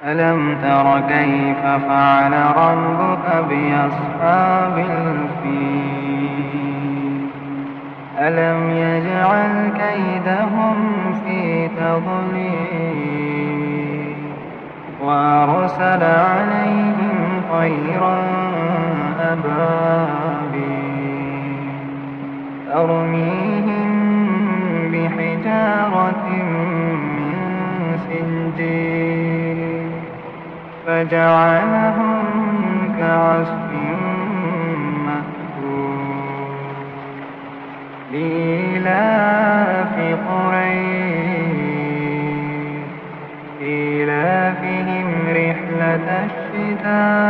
ألم تر كيف فعل ربك بأصحاب الفيل ألم يجعل كيدهم في تضليل وأرسل عليهم طيرا أبابيل ترميهم بحجارة من سجيل فجعلهم كعصف مأكول لإيلاف قريش إيلافهم رحلة الشتاء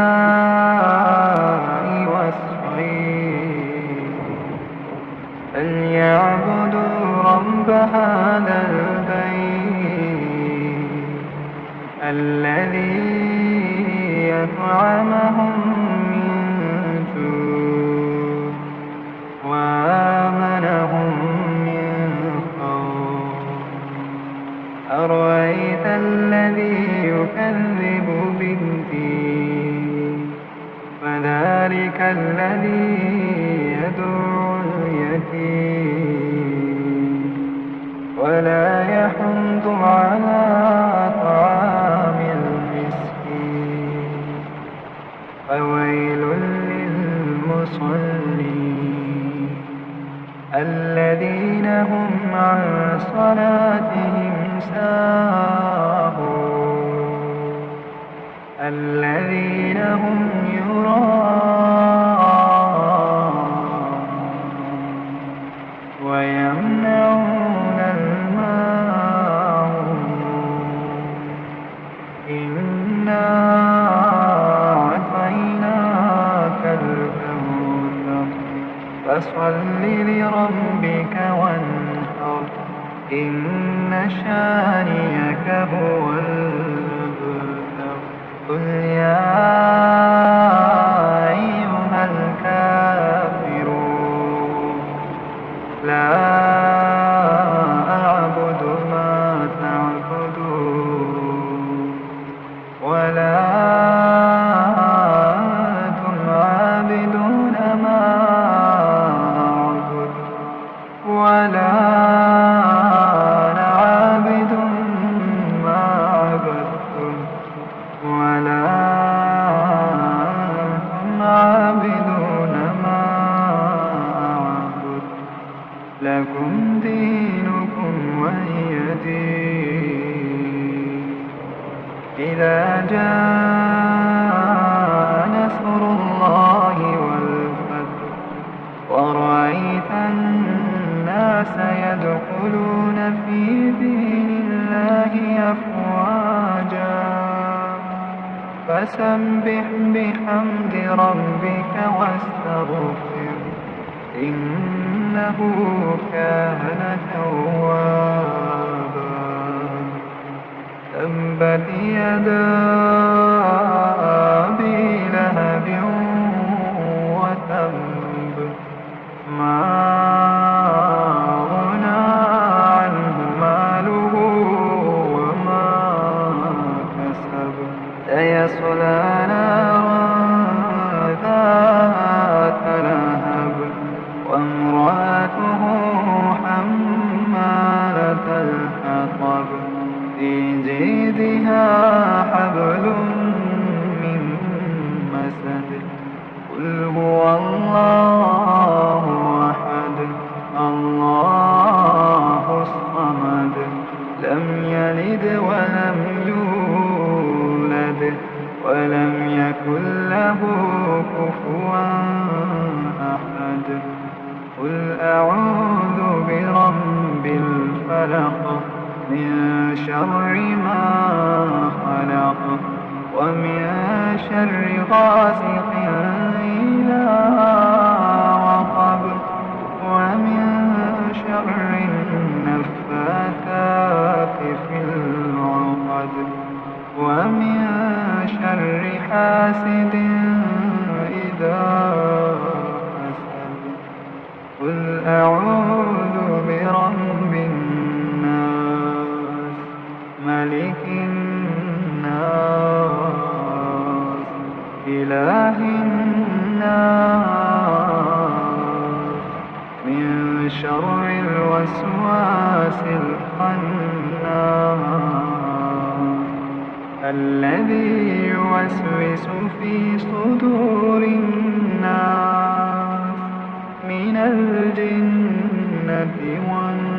والصيف فليعبدوا رب هذا البيت الذي يطعمهم من جوع وآمنهم من خوف أرأيت الذي يكذب بالدين فذلك الذي يدعو اليتيم ولا يحض على طعام المسكين فويل للمصلين الذين هم عن صلاتهم ساهون الذين هم يراءون ويمنعون الماعون إنا أعطيناك الكوثر فصل لربك وانحر إن شانئك هو الأبتر قل يا أيها الكافرون لا أعبد ما تعبدون ولا أنتم عابدون ما أعبد ولا أنا عابد ما عبدتم ولا أنتم عابدون ما أعبد لكم دينكم ولي دين إذا جاء نصر الله والفتح ورأيت الناس يدخلون في دين الله أفواجا فسبح بحمد ربك واستغفر إنه كان توابا تبت يدا أبي لهب وتب ما أغنى عنه ماله وما كسب سيصلى نارا ذات لهب وامرأته حمالة الحطب في جيدها حبل من مسد قل هو الله أحد الله الصمد لم يلد ولم يولد ولم يكن له كفوا أحد قل أعوذ برب الفلق من شر ما خلق ومن شر غاسق إذا وقب ومن شر النفاثات في العقد ومن شر حاسد إذا حسد قل أعوذ برب الناس ملك الناس شر الوسواس الخناس الذي يوسوس في صدور الناس من الجنة والناس.